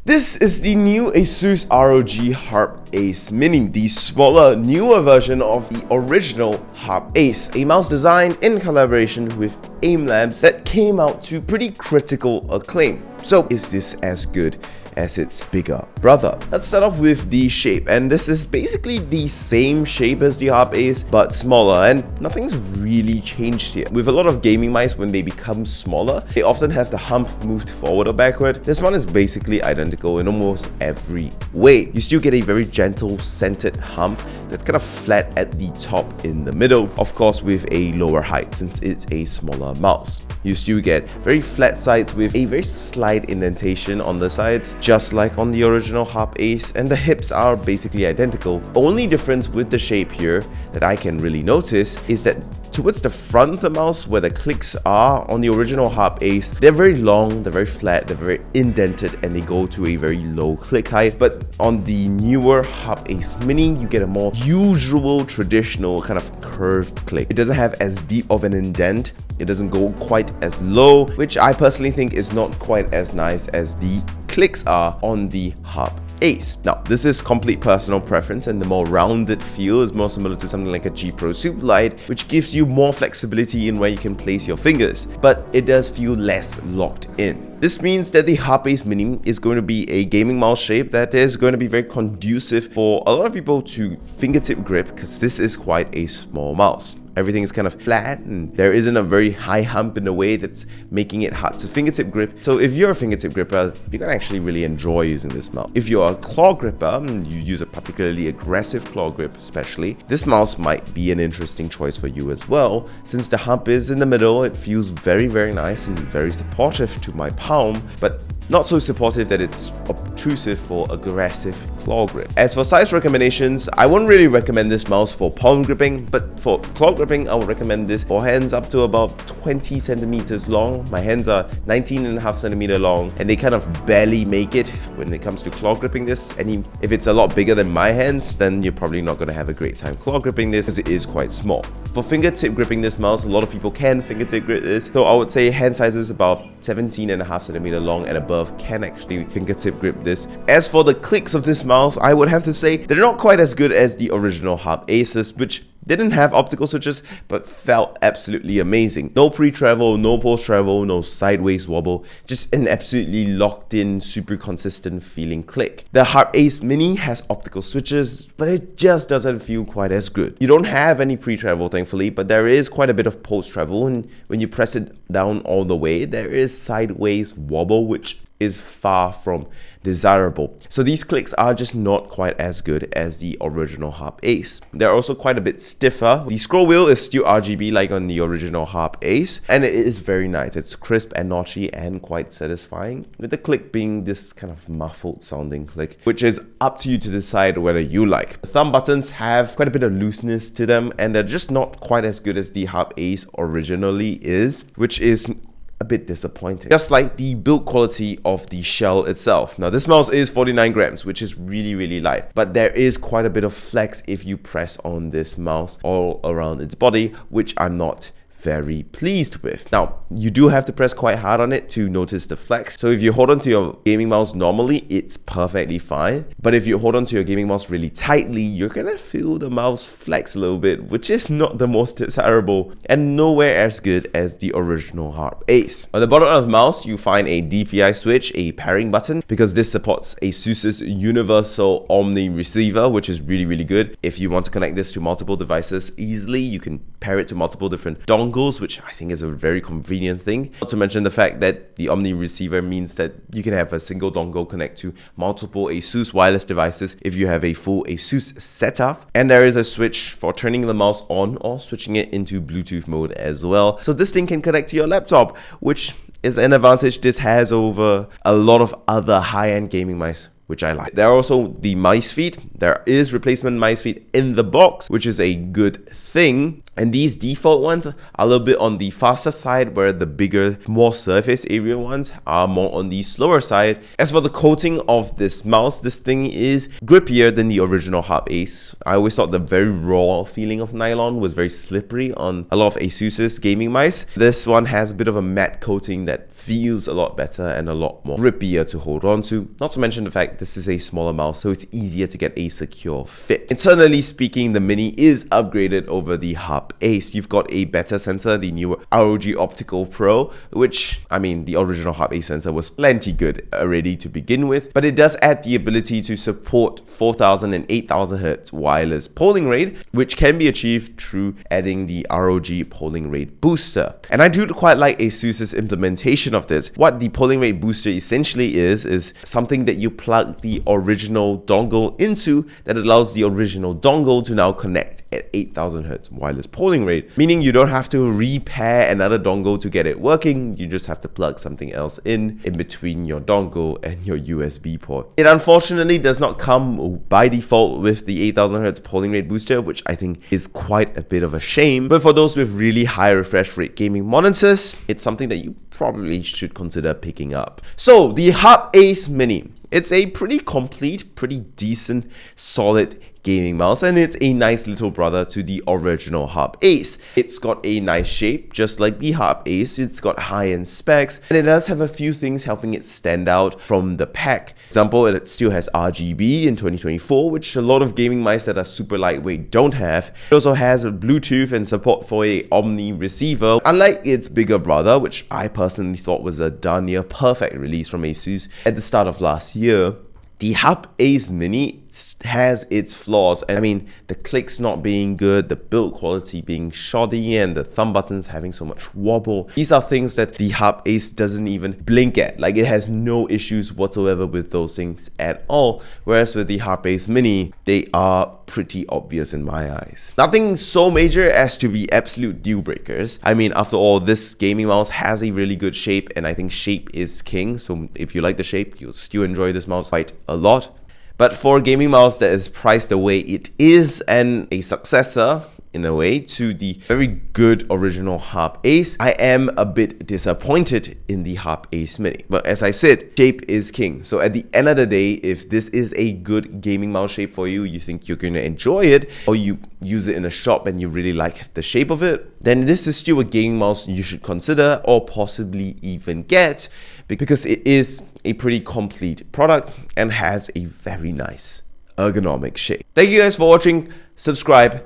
This is the new Asus ROG Harpe Ace, meaning the smaller, newer version of the original Harpe Ace, a mouse designed in collaboration with Labs that came out to pretty critical acclaim. So is this as good as its bigger brother? Let's start off with the shape, and this is basically the same shape as the Harpe Ace but smaller, and nothing's really changed here. With a lot of gaming mice, when they become smaller, they often have the hump moved forward or backward. This one is basically identical in almost every way. You still get a very gentle centered hump that's kind of flat at the top in the middle, of course with a lower height since it's a smaller mouse. You still get very flat sides with a very slight indentation on the sides, just like on the original Harpe Ace, and the hips are basically identical. Only difference with the shape here that I can really notice is that towards the front of the mouse, where the clicks are on the original Harpe Ace, they're very long, they're very flat, they're very indented, and they go to a very low click height. But on the newer Harpe Ace Mini, you get a more usual, traditional kind of curved click. It doesn't have as deep of an indent, it doesn't go quite as low, which I personally think is not quite as nice as the clicks are on the Harpe Ace. Now, this is complete personal preference, and the more rounded feel is more similar to something like a G Pro Superlight, which gives you more flexibility in where you can place your fingers, but it does feel less locked in. This means that the Harpe Ace Mini is going to be a gaming mouse shape that is going to be very conducive for a lot of people to fingertip grip, because this is quite a small mouse. Everything is kind of flat and there isn't a very high hump in a way that's making it hard to fingertip grip. So if you're a fingertip gripper, you can actually really enjoy using this mouse. If you're a claw gripper and you use a particularly aggressive claw grip especially, this mouse might be an interesting choice for you as well. Since the hump is in the middle, it feels very nice and very supportive to my palm, but not so supportive that it's obtrusive for aggressive claw grip. As for size recommendations, I wouldn't really recommend this mouse for palm gripping, but for claw gripping, I would recommend this for hands up to about 20 centimeters long. My hands are 19.5 centimeter long, and they kind of barely make it when it comes to claw gripping this. If it's a lot bigger than my hands, then you're probably not going to have a great time claw gripping this, as it is quite small. For fingertip gripping this mouse, a lot of people can fingertip grip this, so I would say hand sizes about 17.5 centimeter long and above can actually fingertip grip this. As for the clicks of this mouse, I would have to say they're not quite as good as the original Harpe Aces, which didn't have optical switches but felt absolutely amazing. No pre-travel, no post-travel, no sideways wobble, just an absolutely locked in, super consistent feeling click. The Harpe Ace Mini has optical switches, but it just doesn't feel quite as good. You don't have any pre-travel thankfully, but there is quite a bit of post-travel, and when you press it down all the way, there is sideways wobble, which is far from desirable. So these clicks are just not quite as good as the original Harpe Ace. They're also quite a bit stiffer. The scroll wheel is still RGB like on the original Harpe Ace, and it is very nice. It's crisp and notchy and quite satisfying, with the click being this kind of muffled sounding click, which is up to you to decide whether you like. The thumb buttons have quite a bit of looseness to them, and they're just not quite as good as the Harpe Ace originally is, which is a bit disappointing. Just like the build quality of the shell itself. Now, this mouse is 49 grams, which is really light, but there is quite a bit of flex if you press on this mouse all around its body, which I'm not very pleased with. Now, you do have to press quite hard on it to notice the flex. So if you hold onto your gaming mouse normally, it's perfectly fine. But if you hold onto your gaming mouse really tightly, you're gonna feel the mouse flex a little bit, which is not the most desirable and nowhere as good as the original Harpe Ace. On the bottom of the mouse, you find a DPI switch, a pairing button, because this supports Asus's universal Omni receiver, which is really good. If you want to connect this to multiple devices easily, you can pair it to multiple different dongles, which I think is a very convenient thing. Not to mention the fact that the Omni receiver means that you can have a single dongle connect to multiple Asus wireless devices if you have a full Asus setup. And there is a switch for turning the mouse on or switching it into Bluetooth mode as well. So this thing can connect to your laptop, which is an advantage this has over a lot of other high-end gaming mice, which I like. There are also the mice feet. There is replacement mice feet in the box, which is a good thing. And these default ones are a little bit on the faster side, where the bigger, more surface area ones are more on the slower side. As for the coating of this mouse, this thing is grippier than the original Harpe Ace. I always thought the very raw feeling of nylon was very slippery on a lot of Asus's gaming mice. This one has a bit of a matte coating that feels a lot better and a lot more grippier to hold on to. Not to mention the fact this is a smaller mouse, so it's easier to get a secure fit. Internally speaking, the Mini is upgraded over the Harpe Ace. You've got a better sensor, the newer ROG Optical Pro, which, I mean, the original Harpe Ace sensor was plenty good already to begin with, but it does add the ability to support 4000 and 8000 Hz wireless polling rate, which can be achieved through adding the ROG polling rate booster. And I do quite like Asus's implementation of this. What the polling rate booster essentially is something that you plug the original dongle into that allows the original dongle to now connect at 8000 Hz wireless polling rate, meaning you don't have to repair another dongle to get it working. You just have to plug something else in between your dongle and your USB port. It unfortunately does not come by default with the 8000 Hz polling rate booster, which I think is quite a bit of a shame. But for those with really high refresh rate gaming monitors, it's something that you probably should consider picking up. So the Harpe Ace Mini, it's a pretty complete, pretty decent, solid gaming mouse, and it's a nice little brother to the original Harpe Ace. It's got a nice shape, just like the Harpe Ace. It's got high-end specs, and it does have a few things helping it stand out from the pack. For example, it still has RGB in 2024, which a lot of gaming mice that are super lightweight don't have. It also has a Bluetooth and support for a Omni receiver, unlike its bigger brother, which I personally thought was a darn near perfect release from Asus at the start of last year. The Harpe Ace Mini has its flaws. I mean, the clicks not being good, the build quality being shoddy, and the thumb buttons having so much wobble. These are things that the Harpe Ace doesn't even blink at. Like, it has no issues whatsoever with those things at all. Whereas with the Harpe Ace Mini, they are pretty obvious in my eyes. Nothing so major as to be absolute deal breakers. I mean, after all, this gaming mouse has a really good shape, and I think shape is king. So if you like the shape, you'll still enjoy this mouse quite a lot. But for a gaming mouse that is priced the way it is, and a successor in a way to the very good original Harpe Ace, I am a bit disappointed in the Harpe Ace Mini. But as I said, shape is king. So at the end of the day, if this is a good gaming mouse shape for you, you think you're going to enjoy it, or you use it in a shop and you really like the shape of it, then this is still a gaming mouse you should consider, or possibly even get, because it is a pretty complete product and has a very nice ergonomic shape. Thank you guys for watching. Subscribe,